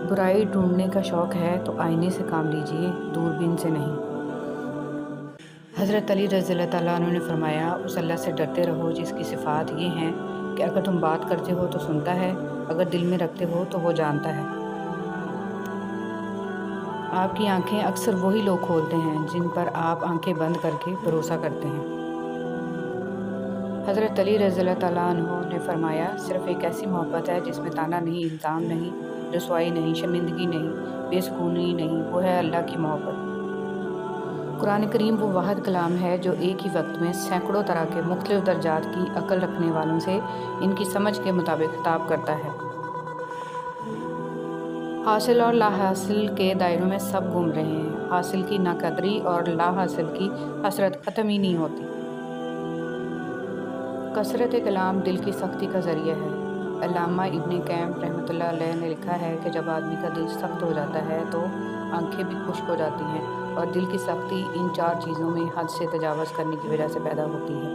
برائی ڈھونڈنے کا شوق ہے تو آئینے سے کام لیجیے، دوربین سے نہیں۔ حضرت علی رضی اللہ تعالیٰ عنہ نے فرمایا، اس اللہ سے ڈرتے رہو جس کی صفات یہ ہیں کہ اگر تم بات کرتے ہو تو سنتا ہے، اگر دل میں رکھتے ہو تو وہ جانتا ہے۔ آپ کی آنکھیں اکثر وہی لوگ کھولتے ہیں جن پر آپ آنکھیں بند کر کے بھروسہ کرتے ہیں۔ حضرت علی رضی اللہ تعالیٰ عنہ نے فرمایا، صرف ایک ایسی محبت ہے جس میں طعنہ نہیں، الزام نہیں، رسوائی نہیں، شرمندگی نہیں، بے سکونی نہیں، وہ ہے اللہ کی محبت۔ قرآن کریم وہ واحد کلام ہے جو ایک ہی وقت میں سینکڑوں طرح کے مختلف درجات کی عقل رکھنے والوں سے ان کی سمجھ کے مطابق خطاب کرتا ہے۔ حاصل اور لا حاصل کے دائروں میں سب گھوم رہے ہیں، حاصل کی ناقدری اور لا حاصل کی حسرت ختم ہی نہیں ہوتی۔ کثرت کلام دل کی سختی کا ذریعہ ہے۔ علامہ ابن قیم رحمۃ اللہ علیہ نے لکھا ہے کہ جب آدمی کا دل سخت ہو جاتا ہے تو آنکھیں بھی خشک ہو جاتی ہیں، اور دل کی سختی ان 4 چیزوں میں حد سے تجاوز کرنے کی وجہ سے پیدا ہوتی ہے: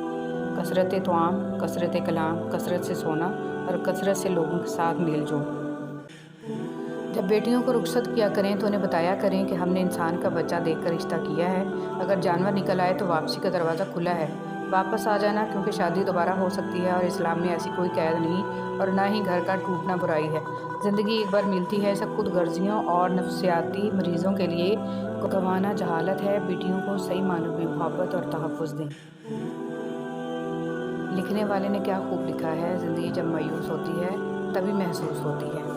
کثرت طعام، کثرت کلام، کثرت سے سونا اور کثرت سے لوگوں کے ساتھ میل جول۔ جب بیٹیوں کو رخصت کیا کریں تو انہیں بتایا کریں کہ ہم نے انسان کا بچہ دیکھ کر رشتہ کیا ہے، اگر جانور نکل آئے تو واپسی کا دروازہ کھلا ہے، واپس آ جانا کیونکہ شادی دوبارہ ہو سکتی ہے اور اسلام میں ایسی کوئی قید نہیں، اور نہ ہی گھر کا ٹوٹنا برائی ہے۔ زندگی ایک بار ملتی ہے، اسے خود غرضیوں اور نفسیاتی مریضوں کے لیے گنوانا جہالت ہے۔ بیٹیوں کو صحیح معنوں میں محبت اور تحفظ دیں۔ لکھنے والے نے کیا خوب لکھا ہے، زندگی جب مایوس ہوتی ہے تبھی محسوس ہوتی ہے۔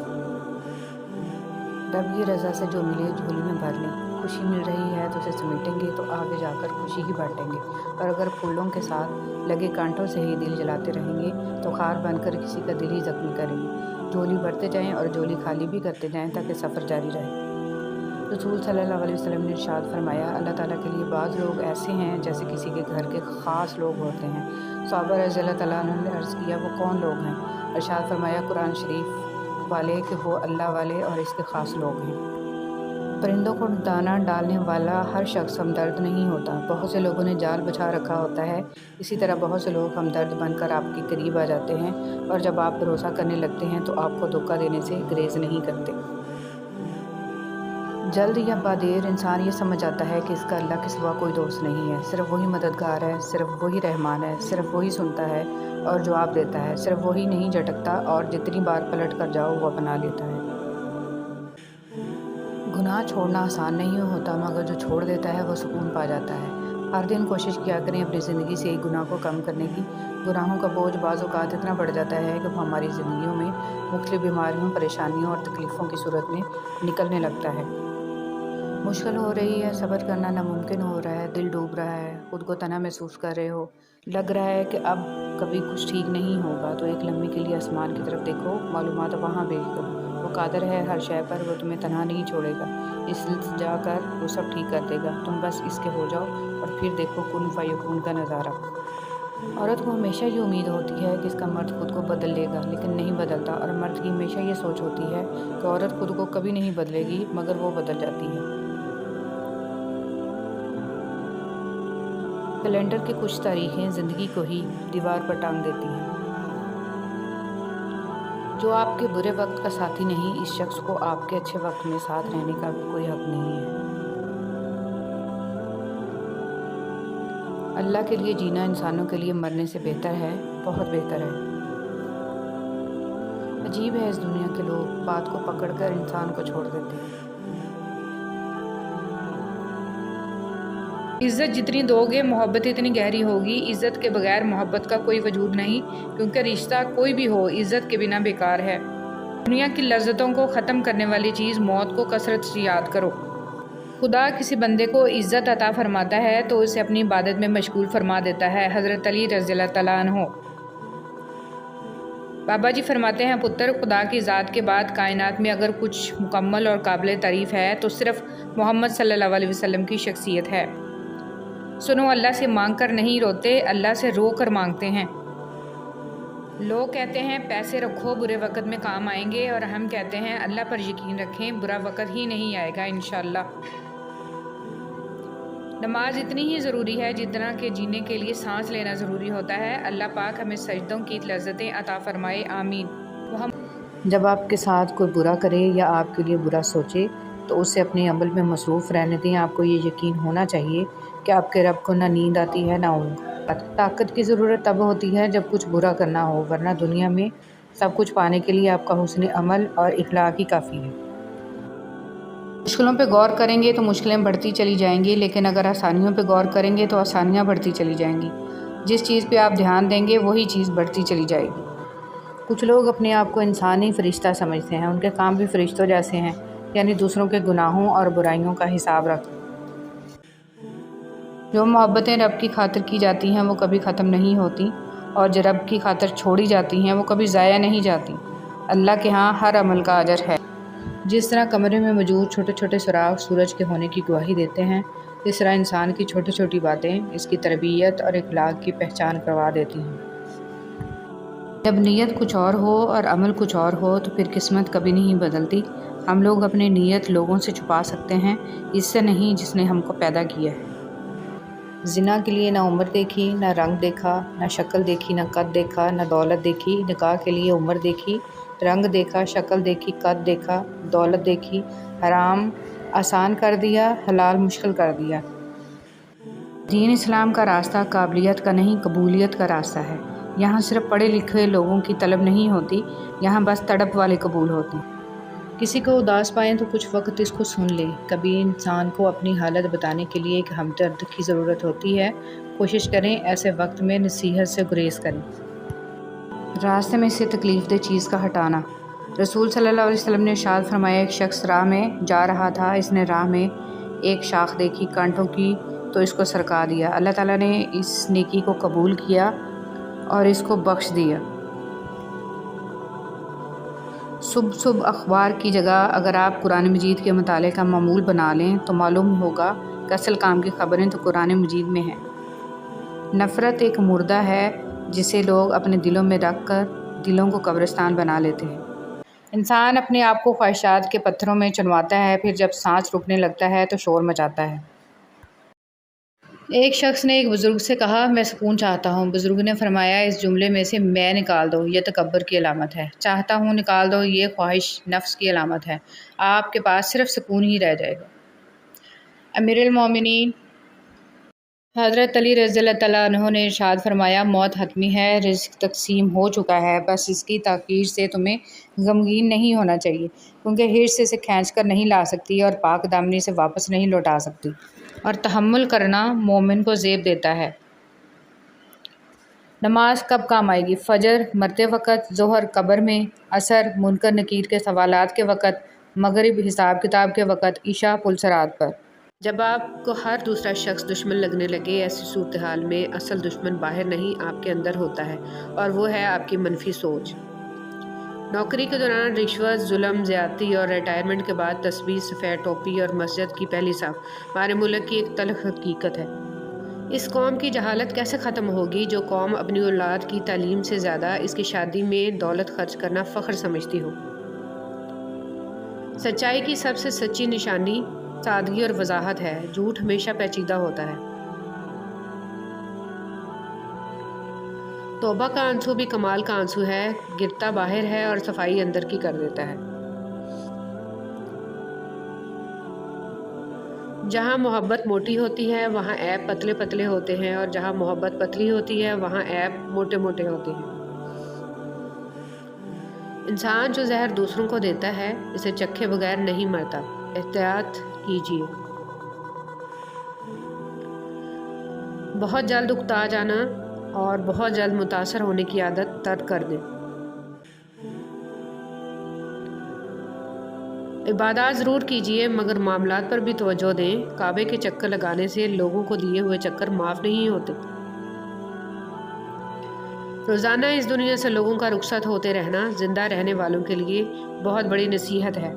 رب کی رضا سے جو ملے جھولی میں بھر لیں، خوشی مل رہی ہے تو اسے سمیٹیں گے تو آگے جا کر خوشی ہی بانٹیں گے، اور اگر پھولوں کے ساتھ لگے کانٹوں سے ہی دل جلاتے رہیں گے تو خار بن کر کسی کا دل ہی زخمی کریں گے۔ جھولی بھرتے جائیں اور جھولی خالی بھی کرتے جائیں تاکہ سفر جاری رہے۔ رسول صلی اللہ علیہ وسلم نے ارشاد فرمایا، اللہ تعالیٰ کے لیے بعض لوگ ایسے ہیں جیسے کسی کے گھر کے خاص لوگ ہوتے ہیں۔ صحابہ رضی اللہ تعالیٰ عنہ نے عرض کیا، وہ کون لوگ ہیں؟ ارشاد فرمایا، قرآن شریف والے کہ وہ اللہ والے اور اس کے خاص لوگ ہیں۔ پرندوں کو دانہ ڈالنے والا ہر شخص ہمدرد نہیں ہوتا، بہت سے لوگوں نے جال بچھا رکھا ہوتا ہے، اسی طرح بہت سے لوگ ہمدرد بن کر آپ کے قریب آ جاتے ہیں، اور جب آپ بھروسہ کرنے لگتے ہیں تو آپ کو دھوکہ دینے سے گریز نہیں کرتے۔ جلد یا بعدیر انسان یہ سمجھ جاتا ہے کہ اس کا اللہ کے سوا کوئی دوست نہیں ہے، صرف وہی مددگار ہے، صرف وہی رحمان ہے، صرف وہی سنتا ہے اور جواب دیتا ہے، صرف وہی نہیں جھٹکتا اور جتنی بار پلٹ کر جاؤ وہ اپنا لیتا ہے۔ گناہ چھوڑنا آسان نہیں ہوتا، مگر جو چھوڑ دیتا ہے وہ سکون پا جاتا ہے۔ ہر دن کوشش کیا کریں اپنی زندگی سے ایک گناہ کو کم کرنے کی۔ گناہوں کا بوجھ بعض اوقات اتنا بڑھ جاتا ہے کہ وہ ہماری زندگیوں میں مختلف بیماریوں، پریشانیوں اور تکلیفوں کی صورت میں نکلنے لگتا ہے۔ مشکل ہو رہی ہے، صبر کرنا ناممکن ہو رہا ہے، دل ڈوب رہا ہے، خود کو تنہا محسوس کر رہے ہو، لگ رہا ہے کہ اب کبھی کچھ ٹھیک نہیں ہوگا، تو ایک لمحے کے لیے آسمان کی طرف دیکھو، معلومات وہاں بھیج دو، وہ قادر ہے ہر شے پر، وہ تمہیں تنہا نہیں چھوڑے گا، التجا کر وہ سب ٹھیک کر دے گا، تم بس اس کے ہو جاؤ اور پھر دیکھو کن فیکون کا نظارہ۔ عورت کو ہمیشہ یہ امید ہوتی ہے کہ اس کا مرد خود کو بدل لے گا، لیکن نہیں بدلتا، اور مرد کی ہمیشہ یہ سوچ ہوتی ہے کہ عورت خود کو کبھی نہیں بدلے گی، مگر وہ بدل جاتی ہے۔ کیلنڈر کی کچھ تاریخیں زندگی کو ہی دیوار پر ٹانگ دیتی ہیں۔ جو آپ کے برے وقت کا ساتھی نہیں، اس شخص کو آپ کے اچھے وقت میں ساتھ رہنے کا بھی کوئی حق نہیں ہے۔ اللہ کے لیے جینا انسانوں کے لیے مرنے سے بہتر ہے، بہت بہتر ہے۔ عجیب ہے اس دنیا کے لوگ، بات کو پکڑ کر انسان کو چھوڑ دیتے ہیں۔ عزت جتنی دو گے محبت اتنی گہری ہوگی، عزت کے بغیر محبت کا کوئی وجود نہیں، کیونکہ رشتہ کوئی بھی ہو عزت کے بنا بیکار ہے۔ دنیا کی لذتوں کو ختم کرنے والی چیز موت کو کثرت سے یاد کرو۔ خدا کسی بندے کو عزت عطا فرماتا ہے تو اسے اپنی عبادت میں مشغول فرما دیتا ہے۔ حضرت علی رضی اللہ تعالیٰ عنہ۔ بابا جی فرماتے ہیں، پتر، خدا کی ذات کے بعد کائنات میں اگر کچھ مکمل اور قابل تعریف ہے تو صرف محمد صلی اللہ علیہ وسلم کی شخصیت ہے۔ سنو، اللہ سے مانگ کر نہیں روتے، اللہ سے رو کر مانگتے ہیں۔ لوگ کہتے ہیں پیسے رکھو برے وقت میں کام آئیں گے، اور ہم کہتے ہیں اللہ پر یقین رکھیں برا وقت ہی نہیں آئے گا انشاءاللہ۔ نماز اتنی ہی ضروری ہے جتنا کہ جینے کے لیے سانس لینا ضروری ہوتا ہے۔ اللہ پاک ہمیں سجدوں کی لذتیں عطا فرمائے، آمین۔ جب آپ کے ساتھ کوئی برا کرے یا آپ کے لیے برا سوچے تو اسے اپنے عمل میں مصروف رہنے دیں۔ آپ کو یہ یقین ہونا چاہیے کہ آپ کے رب کو نہ نیند آتی ہے نہ اونگ۔ طاقت کی ضرورت تب ہوتی ہے جب کچھ برا کرنا ہو، ورنہ دنیا میں سب کچھ پانے کے لیے آپ کا حسن عمل اور اخلاق ہی کافی ہے۔ مشکلوں پہ غور کریں گے تو مشکلیں بڑھتی چلی جائیں گی، لیکن اگر آسانیوں پہ غور کریں گے تو آسانیاں بڑھتی چلی جائیں گی۔ جس چیز پہ آپ دھیان دیں گے وہی چیز بڑھتی چلی جائے گی۔ کچھ لوگ اپنے آپ کو انسانی فرشتہ سمجھتے ہیں، ان کے کام بھی فرشتوں جیسے ہیں، یعنی دوسروں کے گناہوں اور برائیوں کا حساب رکھ۔ جو محبتیں رب کی خاطر کی جاتی ہیں وہ کبھی ختم نہیں ہوتی، اور جو رب کی خاطر چھوڑی جاتی ہیں وہ کبھی ضائع نہیں جاتی۔ اللہ کے ہاں ہر عمل کا اجر ہے۔ جس طرح کمرے میں موجود چھوٹے چھوٹے سراغ سورج کے ہونے کی گواہی دیتے ہیں، اس طرح انسان کی چھوٹی چھوٹی باتیں اس کی تربیت اور اخلاق کی پہچان کروا دیتی ہیں۔ جب نیت کچھ اور ہو اور عمل کچھ اور ہو تو پھر قسمت کبھی نہیں بدلتی۔ ہم لوگ اپنی نیت لوگوں سے چھپا سکتے ہیں، اس سے نہیں جس نے ہم کو پیدا کیا ہے۔ زنا کے لیے نہ عمر دیکھی، نہ رنگ دیکھا، نہ شکل دیکھی، نہ قد دیکھا، نہ دولت دیکھی۔ نکاح کے لیے عمر دیکھی، رنگ دیکھا، شکل دیکھی، قد دیکھا، دولت دیکھی۔ حرام آسان کر دیا، حلال مشکل کر دیا۔ دین اسلام کا راستہ قابلیت کا نہیں، قبولیت کا راستہ ہے۔ یہاں صرف پڑھے لکھے لوگوں کی طلب نہیں ہوتی، یہاں بس تڑپ والے قبول ہوتے ہیں۔ کسی کو اداس پائیں تو کچھ وقت اس کو سن لیں۔ کبھی انسان کو اپنی حالت بتانے کے لیے ایک ہمدرد کی ضرورت ہوتی ہے۔ کوشش کریں ایسے وقت میں نصیحت سے گریز کریں۔ راستے میں سے تکلیف دہ چیز کا ہٹانا۔ رسول صلی اللہ علیہ وسلم نے ارشاد فرمایا، ایک شخص راہ میں جا رہا تھا، اس نے راہ میں ایک شاخ دیکھی کانٹوں کی تو اس کو سرکا دیا۔ اللہ تعالیٰ نے اس نیکی کو قبول کیا اور اس کو بخش دیا۔ صبح اخبار کی جگہ اگر آپ قرآن مجید کے مطالعے کا معمول بنا لیں تو معلوم ہوگا کہ اصل کام کی خبریں تو قرآن مجید میں ہیں۔ نفرت ایک مردہ ہے جسے لوگ اپنے دلوں میں رکھ کر دلوں کو قبرستان بنا لیتے ہیں۔ انسان اپنے آپ کو خواہشات کے پتھروں میں چنواتا ہے، پھر جب سانس رکنے لگتا ہے تو شور مچاتا ہے۔ ایک شخص نے ایک بزرگ سے کہا، میں سکون چاہتا ہوں۔ بزرگ نے فرمایا، اس جملے میں سے میں نکال دو، یہ تکبر کی علامت ہے۔ چاہتا ہوں نکال دو، یہ خواہش نفس کی علامت ہے۔ آپ کے پاس صرف سکون ہی رہ جائے گا۔ امیر المومنین حضرت علی رضی اللہ تعالیٰ عنہ نے ارشاد فرمایا، موت حتمی ہے، رزق تقسیم ہو چکا ہے، بس اس کی تاخیر سے تمہیں غمگین نہیں ہونا چاہیے، کیونکہ حرص سے اسے کھینچ کر نہیں لا سکتی اور پاک دامنی سے واپس نہیں لوٹا سکتی، اور تحمل کرنا مومن کو زیب دیتا ہے۔ نماز کب کام آئے گی؟ فجر مرتے وقت، ظہر قبر میں، عصر منکر نکیر کے سوالات کے وقت، مغرب حساب کتاب کے وقت، عشاء پل صراط پر۔ جب آپ کو ہر دوسرا شخص دشمن لگنے لگے، ایسی صورتحال میں اصل دشمن باہر نہیں آپ کے اندر ہوتا ہے، اور وہ ہے آپ کی منفی سوچ۔ نوکری کے دوران رشوت، ظلم، زیادتی اور ریٹائرمنٹ کے بعد تسبیح، سفید ٹوپی اور مسجد کی پہلی صف ہمارے ملک کی ایک تلخ حقیقت ہے۔ اس قوم کی جہالت کیسے ختم ہوگی جو قوم اپنی اولاد کی تعلیم سے زیادہ اس کی شادی میں دولت خرچ کرنا فخر سمجھتی ہو؟ سچائی کی سب سے سچی نشانی سادگی اور وضاحت ہے، جھوٹ ہمیشہ پیچیدہ ہوتا ہے۔ توبہ کا آنسو بھی کمال کا آنسو ہے، گرتا باہر ہے اور صفائی اندر کی کر دیتا ہے۔ جہاں محبت موٹی ہوتی ہے وہاں عیب پتلے پتلے ہوتے ہیں، اور جہاں محبت پتلی ہوتی ہے وہاں عیب موٹے موٹے ہوتے ہیں۔ انسان جو زہر دوسروں کو دیتا ہے اسے چکھے بغیر نہیں مرتا، احتیاط کیجیے۔ بہت جلد اکتا جانا اور بہت جلد متاثر ہونے کی عادت ترک کر دیں۔ عبادات ضرور کیجیے مگر معاملات پر بھی توجہ دیں۔ کعبے کے چکر لگانے سے لوگوں کو دیے ہوئے چکر معاف نہیں ہوتے۔ روزانہ اس دنیا سے لوگوں کا رخصت ہوتے رہنا زندہ رہنے والوں کے لیے بہت بڑی نصیحت ہے۔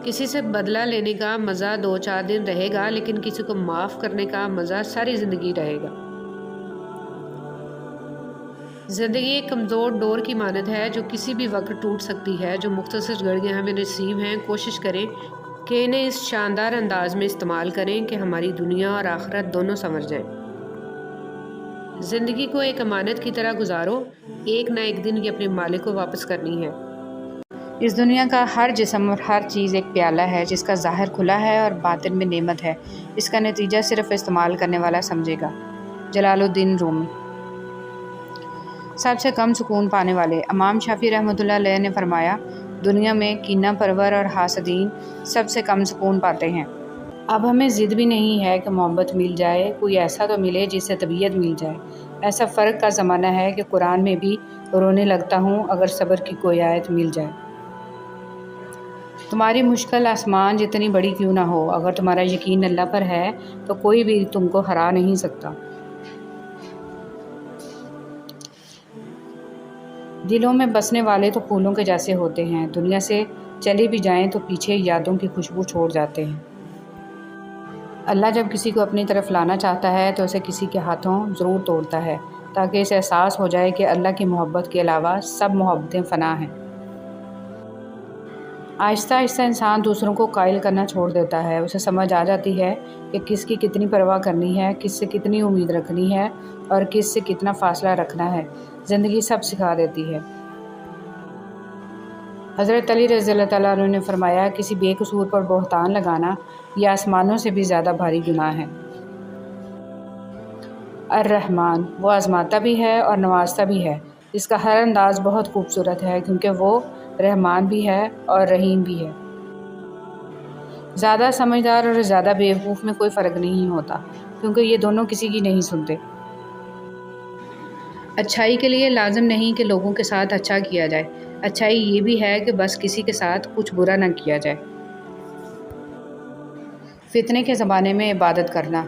کسی سے بدلہ لینے کا مزہ 2-4 دن رہے گا، لیکن کسی کو معاف کرنے کا مزہ ساری زندگی رہے گا۔ زندگی ایک کمزور ڈور کی مانند ہے جو کسی بھی وقت ٹوٹ سکتی ہے۔ جو مختصر گھڑیاں ہمیں نصیب ہیں، کوشش کریں کہ انہیں اس شاندار انداز میں استعمال کریں کہ ہماری دنیا اور آخرت دونوں سنور جائیں۔ زندگی کو ایک امانت کی طرح گزارو، ایک نہ ایک دن یہ اپنے مالک کو واپس کرنی ہے۔ اس دنیا کا ہر جسم اور ہر چیز ایک پیالہ ہے جس کا ظاہر کھلا ہے اور باطن میں نعمت ہے، اس کا نتیجہ صرف استعمال کرنے والا سمجھے گا۔ جلال الدین رومی۔ سب سے کم سکون پانے والے۔ امام شافعی رحمۃ اللہ علیہ نے فرمایا، دنیا میں کینہ پرور اور حاسدین سب سے کم سکون پاتے ہیں۔ اب ہمیں ضد بھی نہیں ہے کہ محبت مل جائے، کوئی ایسا تو ملے جس سے طبیعت مل جائے۔ ایسا فرق کا زمانہ ہے کہ قرآن میں بھی رونے لگتا ہوں اگر صبر کی کوئی آیت مل جائے۔ تمہاری مشکل آسمان جتنی بڑی کیوں نہ ہو، اگر تمہارا یقین اللہ پر ہے تو کوئی بھی تم کو ہرا نہیں سکتا۔ دلوں میں بسنے والے تو پھولوں کے جیسے ہوتے ہیں، دنیا سے چلے بھی جائیں تو پیچھے یادوں کی خوشبو چھوڑ جاتے ہیں۔ اللہ جب کسی کو اپنی طرف لانا چاہتا ہے تو اسے کسی کے ہاتھوں ضرور توڑتا ہے، تاکہ اسے احساس ہو جائے کہ اللہ کی محبت کے علاوہ سب محبتیں فنا ہیں۔ آہستہ آہستہ انسان دوسروں کو قائل کرنا چھوڑ دیتا ہے، اسے سمجھ آ جاتی ہے کہ کس کی کتنی پرواہ کرنی ہے، کس سے کتنی امید رکھنی ہے اور کس سے کتنا فاصلہ رکھنا ہے۔ زندگی سب سکھا دیتی ہے۔ حضرت علی رضی اللہ تعالیٰ عنہ نے فرمایا، کسی بے قصور پر بہتان لگانا یہ آسمانوں سے بھی زیادہ بھاری گناہ ہے۔ الرحمن، وہ آزماتا بھی ہے اور نوازتا بھی ہے، اس کا ہر انداز بہت خوبصورت ہے کیونکہ وہ رحمان بھی ہے اور رحیم بھی ہے۔ زیادہ سمجھدار اور زیادہ بیوقوف میں کوئی فرق نہیں ہوتا، کیونکہ یہ دونوں کسی کی نہیں سنتے۔ اچھائی کے لیے لازم نہیں کہ لوگوں کے ساتھ اچھا کیا جائے، اچھائی یہ بھی ہے کہ بس کسی کے ساتھ کچھ برا نہ کیا جائے۔ فتنے کے زمانے میں عبادت کرنا۔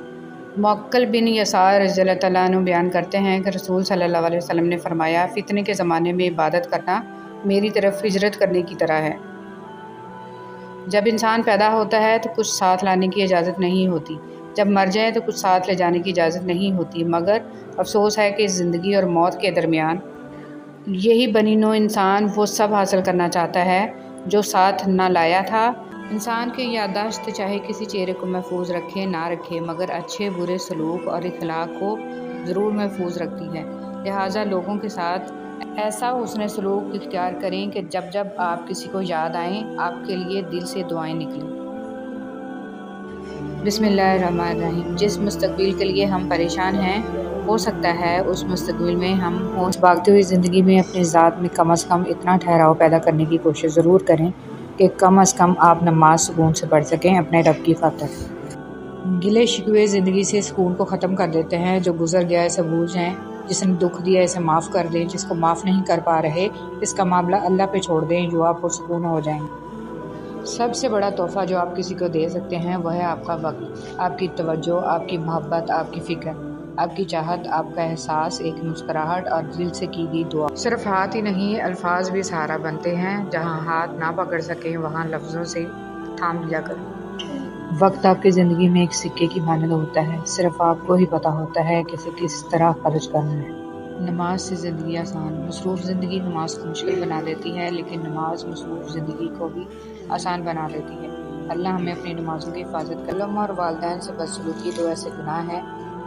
معقل بن یسار رضی اللہ تعالیٰ عنہ بیان کرتے ہیں کہ رسول صلی اللہ علیہ وسلم نے فرمایا، فتنے کے زمانے میں عبادت کرنا میری طرف ہجرت کرنے کی طرح ہے۔ جب انسان پیدا ہوتا ہے تو کچھ ساتھ لانے کی اجازت نہیں ہوتی، جب مر جائے تو کچھ ساتھ لے جانے کی اجازت نہیں ہوتی، مگر افسوس ہے کہ زندگی اور موت کے درمیان یہی بنی نوع انسان وہ سب حاصل کرنا چاہتا ہے جو ساتھ نہ لایا تھا۔ انسان کی یادداشت چاہے کسی چہرے کو محفوظ رکھے نہ رکھے، مگر اچھے برے سلوک اور اخلاق کو ضرور محفوظ رکھتی ہے۔ لہٰذا لوگوں کے ساتھ ایسا حسن سلوک اختیار کریں کہ جب جب آپ کسی کو یاد آئیں آپ کے لیے دل سے دعائیں نکلیں۔ بسم اللہ الرحمن الرحیم۔ جس مستقبل کے لیے ہم پریشان ہیں، ہو سکتا ہے اس مستقبل میں ہم ہوش بھاگتی ہوئی زندگی میں اپنی ذات میں کم از کم اتنا ٹھہراؤ پیدا کرنے کی کوشش ضرور کریں کہ کم از کم آپ نماز سکون سے پڑھ سکیں اپنے رب کی خاطر۔ گلے شکوے زندگی سے سکون کو ختم کر دیتے ہیں۔ جو گزر گیا اسے بھول جائیں، جس نے دکھ دیا اسے معاف کر دیں، جس کو معاف نہیں کر پا رہے اس کا معاملہ اللہ پہ چھوڑ دیں، جو آپ پرسکون ہو جائیں گے۔ سب سے بڑا تحفہ جو آپ کسی کو دے سکتے ہیں وہ ہے آپ کا وقت، آپ کی توجہ، آپ کی محبت، آپ کی فکر، آپ کی چاہت، آپ کا احساس، ایک مسکراہٹ اور دل سے کی گئی دعا۔ صرف ہاتھ ہی نہیں، الفاظ بھی سہارا بنتے ہیں۔ جہاں ہاتھ نہ پکڑ سکیں وہاں لفظوں سے تھام لیا کریں۔ وقت آپ کی زندگی میں ایک سکے کی مانند ہوتا ہے، صرف آپ کو ہی پتہ ہوتا ہے کہ اسے کس طرح خرچ کرنا ہے۔ نماز سے زندگی آسان۔ مصروف زندگی نماز کو مشکل بنا دیتی ہے، لیکن نماز مصروف زندگی کو بھی آسان بنا دیتی ہے۔ اللہ ہمیں اپنی نمازوں کی حفاظت کرے۔ علم اور والدین سے بدسلوکی دو ایسے گناہ ہیں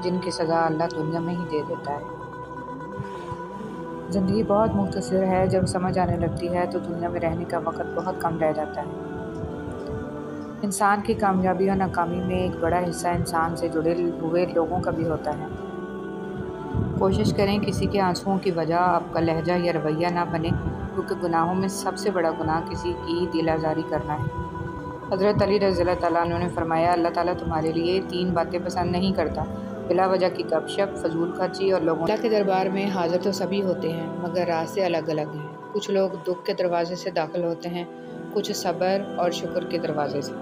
جن کی سزا اللہ دنیا میں ہی دے دیتا ہے۔ زندگی بہت مختصر ہے، جب سمجھ آنے لگتی ہے تو دنیا میں رہنے کا وقت بہت کم رہ جاتا ہے۔ انسان کی کامیابی اور ناکامی میں ایک بڑا حصہ انسان سے جڑے ہوئے لوگوں کا بھی ہوتا ہے۔ کوشش کریں کسی کے آنسوؤں کی وجہ آپ کا لہجہ یا رویہ نہ بنے، کیونکہ گناہوں میں سب سے بڑا گناہ کسی کی دل آزاری کرنا ہے۔ حضرت علی رضی اللہ تعالیٰ عنہ نے فرمایا، اللہ تعالیٰ تمہارے لیے 3 باتیں پسند نہیں کرتا: بلا وجہ کی گپ شپ، فضول خرچی اور لوگوں۔ اللہ کے دربار میں حاضر تو سبھی ہوتے ہیں مگر راستے الگ الگ ہیں۔ کچھ لوگ دکھ کے دروازے سے داخل ہوتے ہیں، کچھ صبر اور شکر کے دروازے سے۔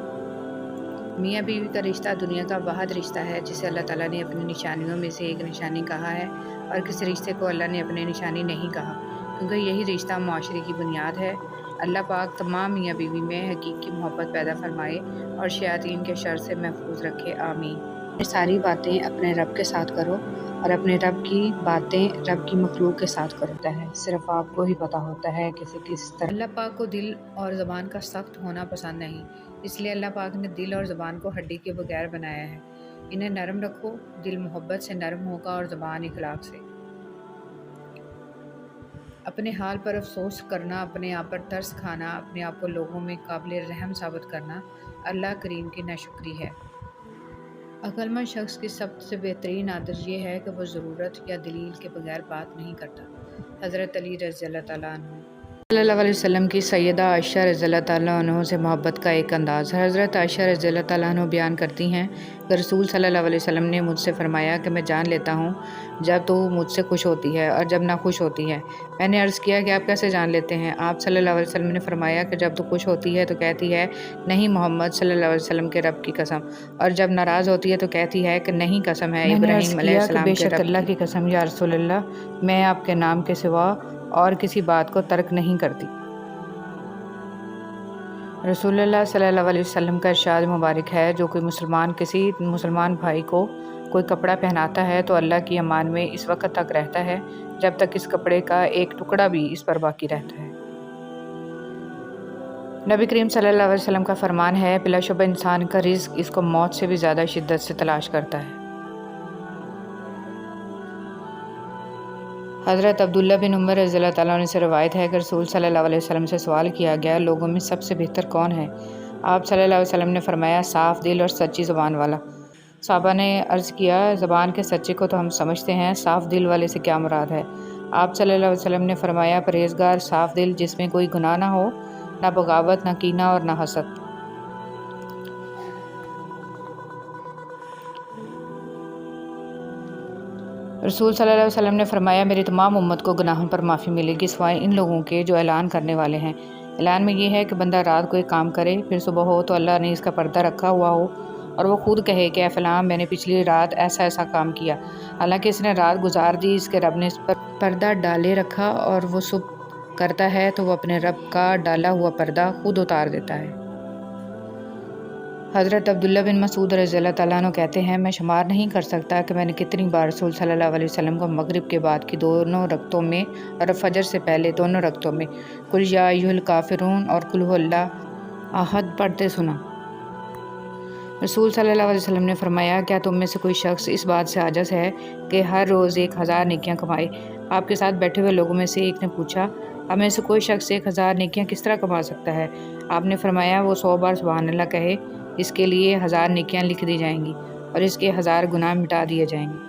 میاں بیوی کا رشتہ دنیا کا واحد رشتہ ہے جسے اللہ تعالیٰ نے اپنی نشانیوں میں سے ایک نشانی کہا ہے، اور کسی رشتے کو اللہ نے اپنی نشانی نہیں کہا، کیونکہ یہی رشتہ معاشرے کی بنیاد ہے۔ اللہ پاک تمام میاں بیوی میں حقیقی محبت پیدا فرمائے اور شیاطین کے شر سے محفوظ رکھے، آمین۔ یہ ساری باتیں اپنے رب کے ساتھ کرو اور اپنے رب کی باتیں رب کی مخلوق کے ساتھ کرتا ہے، صرف آپ کو ہی پتہ ہوتا ہے کہ اسے کس طرح۔ اللہ پاک کو دل اور زبان کا سخت ہونا پسند نہیں، اس لیے اللہ پاک نے دل اور زبان کو ہڈی کے بغیر بنایا ہے۔ انہیں نرم رکھو، دل محبت سے نرم ہوگا اور زبان اخلاق سے۔ اپنے حال پر افسوس کرنا، اپنے آپ پر ترس کھانا، اپنے آپ کو لوگوں میں قابل رحم ثابت کرنا اللہ کریم کی ناشکری ہے۔ عقل مند شخص کی سب سے بہترین عادت یہ ہے کہ وہ ضرورت یا دلیل کے بغیر بات نہیں کرتا۔ حضرت علی رضی اللہ تعالیٰ عنہ صلی اللہ علیہ وسلم کی سیدہ عائشہ رضی اللہ تعالیٰ عنہ سے محبت کا ایک انداز۔ حضرت عائشہ رضی اللہ تعالیٰ عنہ بیان کرتی ہیں کہ رسول صلی اللہ علیہ وسلم نے مجھ سے فرمایا کہ میں جان لیتا ہوں جب تو مجھ سے خوش ہوتی ہے اور جب نہ خوش ہوتی ہے۔ میں نے عرض کیا کہ آپ کیسے جان لیتے ہیں؟ آپ صلی اللہ علیہ وسلم نے فرمایا کہ جب تو خوش ہوتی ہے تو کہتی ہے نہیں محمد صلی اللہ علیہ وسلم کے رب کی قسم، اور جب ناراض ہوتی ہے تو کہتی ہے کہ نہیں قسم ہے ابراہیم علیہ السلام کے رب کی۔ بے شک اللہ کی قسم یا رسول اللہ، میں آپ کے نام کے سوا اور کسی بات کو ترک نہیں کرتی۔ رسول اللہ صلی اللہ علیہ وسلم کا ارشاد مبارک ہے، جو کوئی مسلمان کسی مسلمان بھائی کو کوئی کپڑا پہناتا ہے تو اللہ کی امان میں اس وقت تک رہتا ہے جب تک اس کپڑے کا ایک ٹکڑا بھی اس پر باقی رہتا ہے۔ نبی کریم صلی اللہ علیہ وسلم کا فرمان ہے، بلا شبہ انسان کا رزق اس کو موت سے بھی زیادہ شدت سے تلاش کرتا ہے۔ حضرت عبداللہ بن عمر رضی اللہ تعالیٰ عنہ سے روایت ہے کہ رسول صلی اللہ علیہ وسلم سے سوال کیا گیا، لوگوں میں سب سے بہتر کون ہے؟ آپ صلی اللہ علیہ وسلم نے فرمایا، صاف دل اور سچی زبان والا۔ صحابہ نے عرض کیا، زبان کے سچے کو تو ہم سمجھتے ہیں، صاف دل والے سے کیا مراد ہے؟ آپ صلی اللہ علیہ وسلم نے فرمایا، پرہیزگار صاف دل جس میں کوئی گناہ نہ ہو، نہ بغاوت، نہ کینہ اور نہ حسد۔ رسول صلی اللہ علیہ وسلم نے فرمایا، میری تمام امت کو گناہوں پر معافی ملے گی سوائے ان لوگوں کے جو اعلان کرنے والے ہیں۔ اعلان میں یہ ہے کہ بندہ رات کو ایک کام کرے، پھر صبح ہو تو اللہ نے اس کا پردہ رکھا ہوا ہو اور وہ خود کہے کہ اے فلاں میں نے پچھلی رات ایسا ایسا کام کیا، حالانکہ اس نے رات گزار دی، اس کے رب نے اس پر پردہ ڈالے رکھا، اور وہ صبح کرتا ہے تو وہ اپنے رب کا ڈالا ہوا پردہ خود اتار دیتا ہے۔ حضرت عبداللہ بن مسعود رضی اللہ تعالیٰ عنہ کہتے ہیں، میں شمار نہیں کر سکتا کہ میں نے کتنی بار رسول صلی اللہ علیہ وسلم کو مغرب کے بعد کی دونوں رکعتوں میں اور فجر سے پہلے دونوں رکعتوں میں قل یا ایھا الکافرون اور قل ھو اللہ احد پڑھتے سنا۔ رسول صلی اللہ علیہ وسلم نے فرمایا، کیا تم میں سے کوئی شخص اس بات سے عاجز ہے کہ ہر روز 1000 نیکیاں کمائے؟ آپ کے ساتھ بیٹھے ہوئے لوگوں میں سے ایک نے پوچھا، ہم میں سے کوئی شخص 1000 نیکیاں کس طرح کما سکتا ہے؟ آپ نے فرمایا، وہ 100 بار سبحان اللہ کہے، اس کے لیے 1000 نیکیاں لکھ دی جائیں گی اور اس کے 1000 گناہ مٹا دیے جائیں گے۔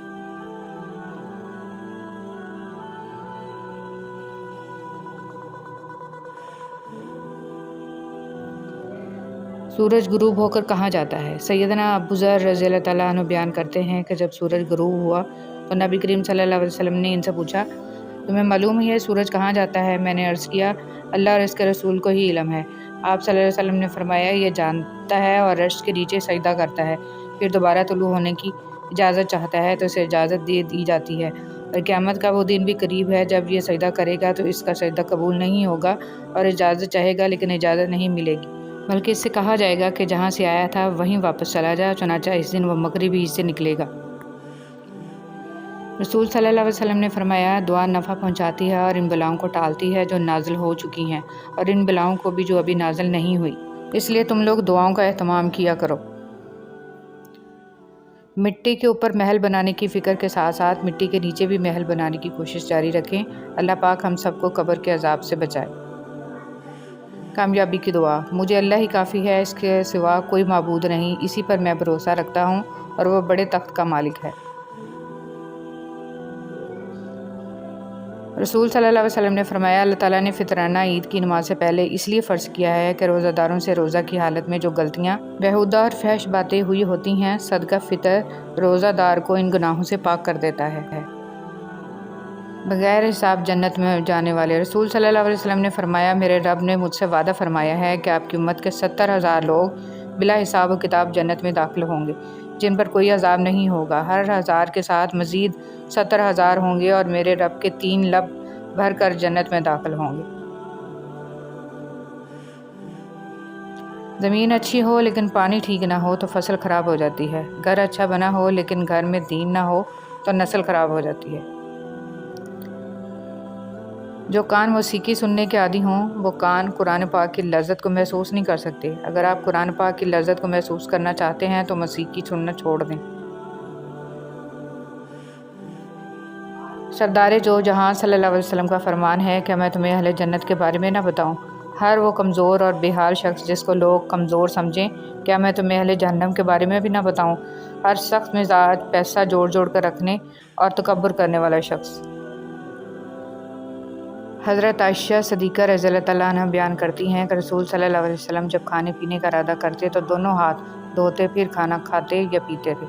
سورج غروب ہو کر کہاں جاتا ہے؟ سیدنا ابو ذر رضی اللہ تعالیٰ عنہ بیان کرتے ہیں کہ جب سورج غروب ہوا تو نبی کریم صلی اللہ علیہ وسلم نے ان سے پوچھا، تمہیں معلوم ہی ہے سورج کہاں جاتا ہے؟ میں نے عرض کیا، اللہ اور اس کے رسول کو ہی علم ہے۔ آپ صلی اللہ علیہ وسلم نے فرمایا، یہ جانتا ہے اور عرش کے نیچے سجدہ کرتا ہے، پھر دوبارہ طلوع ہونے کی اجازت چاہتا ہے تو اسے اجازت دے دی جاتی ہے، اور قیامت کا وہ دن بھی قریب ہے جب یہ سجدہ کرے گا تو اس کا سجدہ قبول نہیں ہوگا، اور اجازت چاہے گا لیکن اجازت نہیں ملے گی، بلکہ اس سے کہا جائے گا کہ جہاں سے آیا تھا وہیں واپس چلا جا، چنانچہ اس دن وہ مغربی سے نکلے گا۔ رسول صلی اللہ علیہ وسلم نے فرمایا، دعا نفع پہنچاتی ہے اور ان بلاؤں کو ٹالتی ہے جو نازل ہو چکی ہیں، اور ان بلاؤں کو بھی جو ابھی نازل نہیں ہوئی، اس لیے تم لوگ دعاؤں کا اہتمام کیا کرو۔ مٹی کے اوپر محل بنانے کی فکر کے ساتھ ساتھ مٹی کے نیچے بھی محل بنانے کی کوشش جاری رکھیں۔ اللہ پاک ہم سب کو قبر کے عذاب سے بچائے۔ کامیابی کی دعا، مجھے اللہ ہی کافی ہے، اس کے سوا کوئی معبود نہیں، اسی پر میں بھروسہ رکھتا ہوں اور وہ بڑے تخت کا مالک ہے۔ رسول صلی اللہ علیہ وسلم نے فرمایا، اللہ تعالیٰ نے فطرانہ عید کی نماز سے پہلے اس لیے فرض کیا ہے کہ روزہ داروں سے روزہ کی حالت میں جو غلطیاں، بیہودہ اور فحش باتیں ہوئی ہوتی ہیں، صدقہ فطر روزہ دار کو ان گناہوں سے پاک کر دیتا ہے۔ بغیر حساب جنت میں جانے والے، رسول صلی اللہ علیہ وسلم نے فرمایا، میرے رب نے مجھ سے وعدہ فرمایا ہے کہ آپ کی امت کے 70,000 لوگ بلا حساب و کتاب جنت میں داخل ہوں گے، جن پر کوئی عذاب نہیں ہوگا۔ ہر 1000 کے ساتھ مزید 70,000 ہوں گے اور میرے رب کے 3 لب بھر کر جنت میں داخل ہوں گے۔ زمین اچھی ہو لیکن پانی ٹھیک نہ ہو تو فصل خراب ہو جاتی ہے، گھر اچھا بنا ہو لیکن گھر میں دین نہ ہو تو نسل خراب ہو جاتی ہے۔ جو کان موسیقی سننے کے عادی ہوں، وہ کان قرآن پاک کی لذت کو محسوس نہیں کر سکتے۔ اگر آپ قرآن پاک کی لذت کو محسوس کرنا چاہتے ہیں تو موسیقی سننا چھوڑ دیں۔ سردار جو جہاں صلی اللہ علیہ وسلم کا فرمان ہے کہ میں تمہیں اہل جنت کے بارے میں نہ بتاؤں؟ ہر وہ کمزور اور بے حال شخص جس کو لوگ کمزور سمجھیں، کیا میں تمہیں اہل جہنم کے بارے میں بھی نہ بتاؤں؟ ہر سخت مزاج، پیسہ جوڑ جوڑ کر رکھنے اور تکبر کرنے والا شخص۔ حضرت عائشہ صدیقہ رضی اللہ تعالیٰ عنہ بیان کرتی ہیں کہ رسول صلی اللہ علیہ وسلم جب کھانے پینے کا ارادہ کرتے تو دونوں ہاتھ دھوتے پھر کھانا کھاتے یا پیتے تھے۔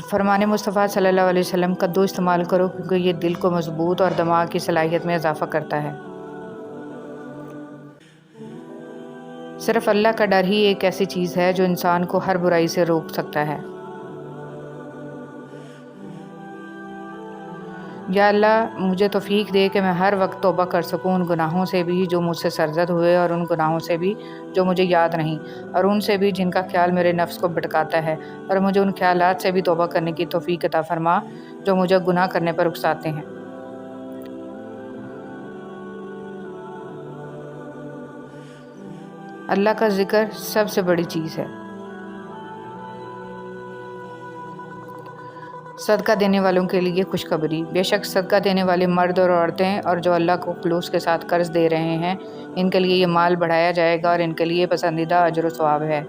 فرمان مصطفیٰ صلی اللہ علیہ وسلم: کدو استعمال کرو کیونکہ یہ دل کو مضبوط اور دماغ کی صلاحیت میں اضافہ کرتا ہے۔ صرف اللہ کا ڈر ہی ایک ایسی چیز ہے جو انسان کو ہر برائی سے روک سکتا ہے۔ یا اللہ مجھے توفیق دے کہ میں ہر وقت توبہ کر سکوں، ان گناہوں سے بھی جو مجھ سے سرزد ہوئے اور ان گناہوں سے بھی جو مجھے یاد نہیں، اور ان سے بھی جن کا خیال میرے نفس کو بھٹکاتا ہے، اور مجھے ان خیالات سے بھی توبہ کرنے کی توفیق عطا فرما جو مجھے گناہ کرنے پر اکساتے ہیں۔ اللہ کا ذکر سب سے بڑی چیز ہے۔ صدقہ دینے والوں کے لیے خوشخبری: بے شک صدقہ دینے والے مرد اور عورتیں اور جو اللہ کو خلوص کے ساتھ قرض دے رہے ہیں، ان کے لیے یہ مال بڑھایا جائے گا اور ان کے لیے پسندیدہ اجر و ثواب ہے۔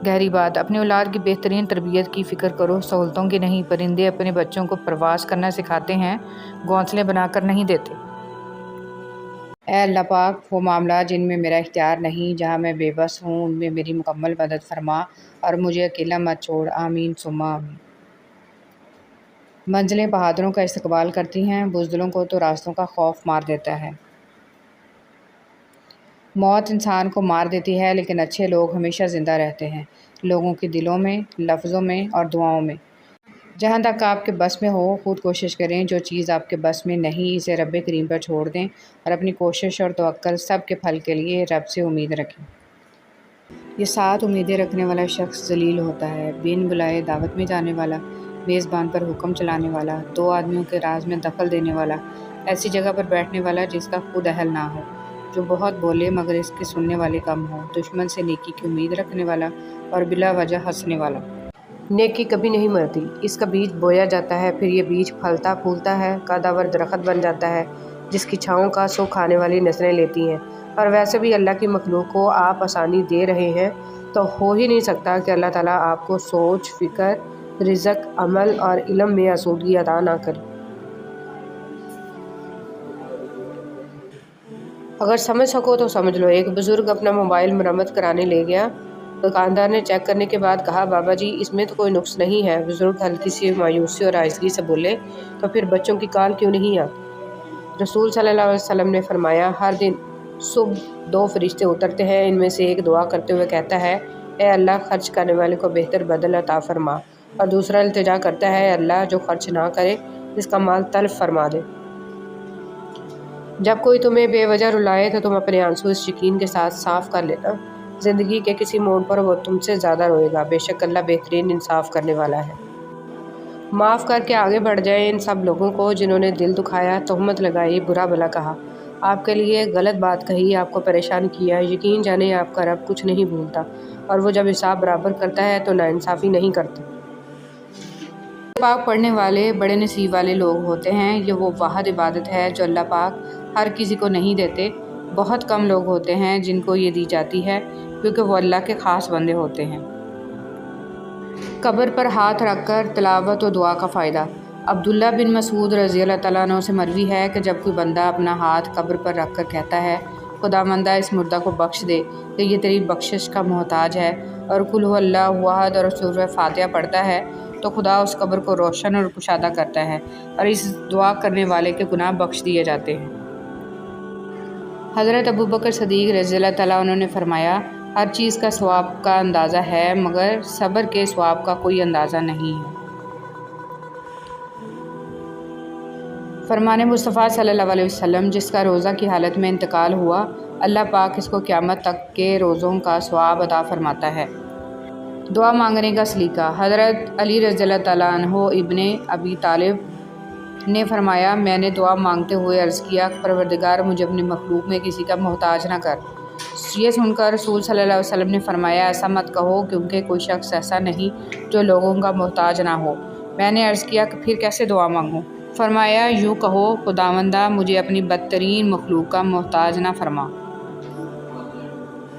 گہری بات: اپنی اولاد کی بہترین تربیت کی فکر کرو، سہولتوں کی نہیں۔ پرندے اپنے بچوں کو پرواز کرنا سکھاتے ہیں، گھونسلے بنا کر نہیں دیتے۔ اے اللہ پاک، وہ معاملات جن میں میرا اختیار نہیں، جہاں میں بے بس ہوں، ان میں میری مکمل مدد فرما اور مجھے اکیلا مت چھوڑ۔ آمین ثم آمین۔ منزلیں بہادروں کا استقبال کرتی ہیں، بزدلوں کو تو راستوں کا خوف مار دیتا ہے۔ موت انسان کو مار دیتی ہے لیکن اچھے لوگ ہمیشہ زندہ رہتے ہیں، لوگوں کے دلوں میں، لفظوں میں اور دعاؤں میں۔ جہاں تک آپ کے بس میں ہو خود کوشش کریں، جو چیز آپ کے بس میں نہیں اسے رب کریم پر چھوڑ دیں اور اپنی کوشش اور توکل سب کے پھل کے لیے رب سے امید رکھیں۔ یہ 7 امیدیں رکھنے والا شخص ذلیل ہوتا ہے: بن بلائے دعوت میں جانے والا، میزبان پر حکم چلانے والا، 2 آدمیوں کے راز میں دخل دینے والا، ایسی جگہ پر بیٹھنے والا جس کا خود اہل نہ ہو، جو بہت بولے مگر اس کے سننے والے کم ہوں، دشمن سے نیکی کی امید رکھنے والا اور بلا وجہ ہنسنے والا۔ نیکی کبھی نہیں مرتی، اس کا بیج بویا جاتا ہے، پھر یہ بیج پھلتا پھولتا ہے، قداور درخت بن جاتا ہے جس کی چھاؤں کا سو کھانے والی نسلیں لیتی ہیں۔ اور ویسے بھی اللہ کی مخلوق کو آپ آسانی دے رہے ہیں تو ہو ہی نہیں سکتا کہ اللہ تعالیٰ آپ کو سوچ، فکر، رزق، عمل اور علم میں آسودگی عطا نہ کرے۔ اگر سمجھ سکو تو سمجھ لو۔ ایک بزرگ اپنا موبائل مرمت کرانے لے گیا، دکاندار نے چیک کرنے کے بعد کہا: بابا جی اس میں تو کوئی نقص نہیں ہے۔ بزرگ ہلکی سی مایوسی اور آہستگی سے بولے: تو پھر بچوں کی کال کیوں نہیں آتی؟ رسول صلی اللہ علیہ وسلم نے فرمایا: ہر دن صبح 2 فرشتے اترتے ہیں، ان میں سے ایک دعا کرتے ہوئے کہتا ہے: اے اللہ خرچ کرنے والے کو بہتر بدل عطا فرما، اور دوسرا التجا کرتا ہے: اے اللہ جو خرچ نہ کرے اس کا مال تلف فرما دے۔ جب کوئی تمہیں بے وجہ رلائے تو تم اپنے آنسو اس یقین کے ساتھ صاف کر لینا: زندگی کے کسی موڑ پر وہ تم سے زیادہ روئے گا، بے شک اللہ بہترین انصاف کرنے والا ہے۔ معاف کر کے آگے بڑھ جائیں ان سب لوگوں کو جنہوں نے دل دکھایا، تہمت لگائی، برا بھلا کہا، آپ کے لیے غلط بات کہی، آپ کو پریشان کیا۔ یقین جانیں آپ کا رب کچھ نہیں بھولتا، اور وہ جب حساب برابر کرتا ہے تو ناانصافی نہیں کرتا۔ پاک پڑھنے والے بڑے نصیب والے لوگ ہوتے ہیں، یہ وہ واحد عبادت ہے جو اللہ پاک ہر کسی کو نہیں دیتے۔ بہت کم لوگ ہوتے ہیں جن کو یہ دی جاتی ہے کیونکہ وہ اللہ کے خاص بندے ہوتے ہیں۔ قبر پر ہاتھ رکھ کر تلاوت و دعا کا فائدہ: عبداللہ بن مسعود رضی اللہ تعالیٰ عنہ سے مروی ہے کہ جب کوئی بندہ اپنا ہاتھ قبر پر رکھ کر کہتا ہے: خداوندہ اس مردہ کو بخش دے کہ یہ تیری بخشش کا محتاج ہے، اور قل ھو اللہ احد اور سورہ فاتحہ پڑھتا ہے، تو خدا اس قبر کو روشن اور کشادہ کرتا ہے اور اس دعا کرنے والے کے گناہ بخش دیے جاتے ہیں۔ حضرت ابوبکر صدیق رضی اللہ تعالیٰ عنہ نے فرمایا: ہر چیز کا ثواب کا اندازہ ہے مگر صبر کے ثواب کا کوئی اندازہ نہیں ہے۔ فرمان مصطفیٰ صلی اللہ علیہ وسلم: جس کا روزہ کی حالت میں انتقال ہوا، اللہ پاک اس کو قیامت تک کے روزوں کا ثواب عطا فرماتا ہے۔ دعا مانگنے کا سلیقہ: حضرت علی رضی اللہ تعالیٰ عنہ ابن ابی طالب نے فرمایا: میں نے دعا مانگتے ہوئے عرض کیا کہ پروردگار مجھے اپنی مخلوق میں کسی کا محتاج نہ کر۔ یہ سن کر رسول صلی اللہ علیہ وسلم نے فرمایا: ایسا مت کہو، کیونکہ کوئی شخص ایسا نہیں جو لوگوں کا محتاج نہ ہو، میں نے عرض کیا کہ پھر کیسے دعا مانگوں؟ فرمایا یوں کہو خداوندہ مجھے اپنی بدترین مخلوق کا محتاج نہ فرما۔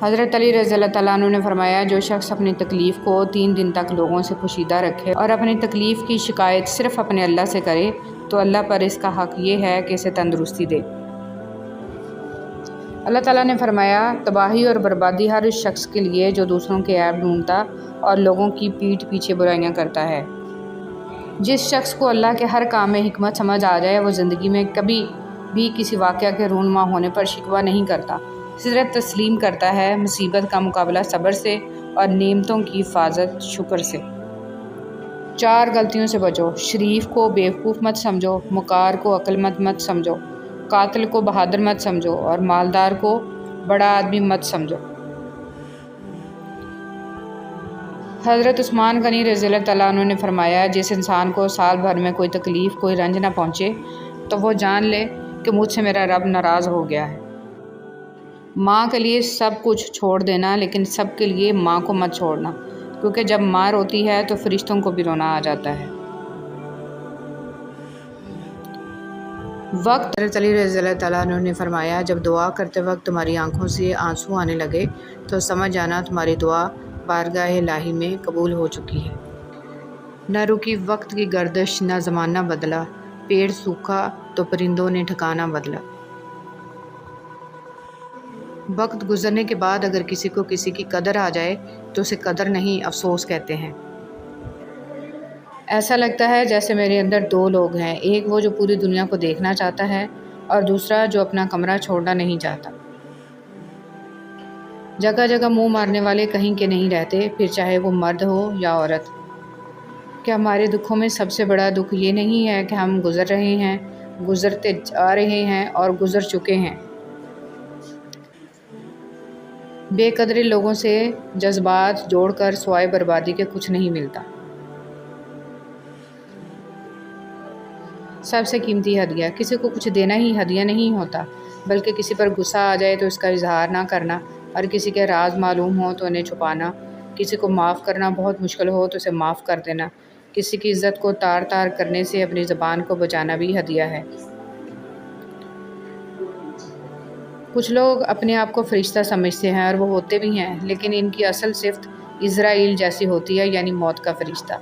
حضرت علی رضی اللہ تعالیٰ عنہ نے فرمایا جو شخص اپنی تکلیف کو 3 دن تک لوگوں سے پوشیدہ رکھے اور اپنی تکلیف کی شکایت صرف اپنے اللہ سے کرے تو اللہ پر اس کا حق یہ ہے کہ اسے تندرستی دے۔ اللہ تعالیٰ نے فرمایا تباہی اور بربادی ہر اس شخص کے لیے جو دوسروں کے عیب ڈھونڈتا اور لوگوں کی پیٹھ پیچھے برائیاں کرتا ہے۔ جس شخص کو اللہ کے ہر کام میں حکمت سمجھ آ جائے وہ زندگی میں کبھی بھی کسی واقعہ کے رونما ہونے پر شکوہ نہیں کرتا، صرف تسلیم کرتا ہے، مصیبت کا مقابلہ صبر سے اور نعمتوں کی حفاظت شکر سے۔ 4 غلطیوں سے بچو۔ شریف کو بیوقوف مت سمجھو، مکار کو عقل مند مت سمجھو، قاتل کو بہادر مت سمجھو اور مالدار کو بڑا آدمی مت سمجھو۔ حضرت عثمان غنی رضی اللہ تعالیٰ عنہ نے فرمایا جس انسان کو سال بھر میں کوئی تکلیف کوئی رنج نہ پہنچے تو وہ جان لے کہ مجھ سے میرا رب ناراض ہو گیا ہے۔ ماں کے لیے سب کچھ چھوڑ دینا لیکن سب کے لیے ماں کو مت چھوڑنا، کیونکہ جب ماں روتی ہے تو فرشتوں کو بھی رونا آ جاتا ہے۔ وقت حضرت علی رضی اللہ تعالیٰ عنہ نے فرمایا جب دعا کرتے وقت تمہاری آنکھوں سے آنسو آنے لگے تو سمجھ جانا تمہاری دعا بارگاہ الہی میں قبول ہو چکی ہے۔ نہ رکی وقت کی گردش، نہ زمانہ بدلا، پیڑ سوکھا تو پرندوں نے ٹھکانہ بدلا۔ وقت گزرنے کے بعد اگر کسی کو کسی کی قدر آ جائے تو اسے قدر نہیں افسوس کہتے ہیں۔ ایسا لگتا ہے جیسے میرے اندر 2 لوگ ہیں، ایک وہ جو پوری دنیا کو دیکھنا چاہتا ہے اور دوسرا جو اپنا کمرہ چھوڑنا نہیں چاہتا۔ جگہ جگہ منہ مارنے والے کہیں کے نہیں رہتے، پھر چاہے وہ مرد ہو یا عورت۔ کیا ہمارے دکھوں میں سب سے بڑا دکھ یہ نہیں ہے کہ ہم گزر رہے ہیں، گزرتے جا رہے ہیں اور گزر چکے ہیں؟ بے قدرے لوگوں سے جذبات جوڑ کر سوائے بربادی کے کچھ نہیں ملتا۔ سب سے قیمتی ہدیہ، کسی کو کچھ دینا ہی ہدیہ نہیں ہوتا، بلکہ کسی پر غصہ آ جائے تو اس کا اظہار نہ کرنا اور کسی کے راز معلوم ہو تو انہیں چھپانا، کسی کو معاف کرنا بہت مشکل ہو تو اسے معاف کر دینا، کسی کی عزت کو تار تار کرنے سے اپنی زبان کو بچانا بھی ہدیہ ہے۔ کچھ لوگ اپنے آپ کو فرشتہ سمجھتے ہیں اور وہ ہوتے بھی ہیں، لیکن ان کی اصل صفت اسرائیل جیسی ہوتی ہے، یعنی موت کا فرشتہ۔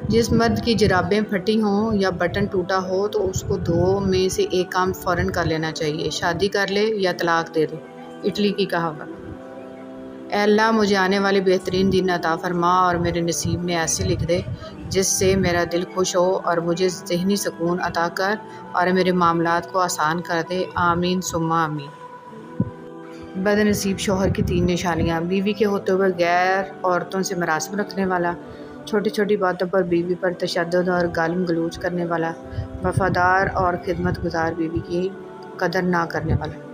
جس مرد کی جرابیں پھٹی ہوں یا بٹن ٹوٹا ہو تو اس کو 2 میں سے ایک کام فوراً کر لینا چاہیے، شادی کر لے یا طلاق دے دے، اٹلی کی کہاوت۔ اے اللہ مجھے آنے والے بہترین دن عطا فرما اور میرے نصیب میں ایسے لکھ دے جس سے میرا دل خوش ہو اور مجھے ذہنی سکون عطا کر اور میرے معاملات کو آسان کر دے، آمین ثم آمین۔ بد نصیب شوہر کی 3 نشانیاں: بیوی کے ہوتے ہوئے غیر عورتوں سے مراسم رکھنے والا، چھوٹی چھوٹی باتوں پر بیوی پر تشدد اور گالم گلوچ کرنے والا، وفادار اور خدمت گزار بیوی کی قدر نہ کرنے والا۔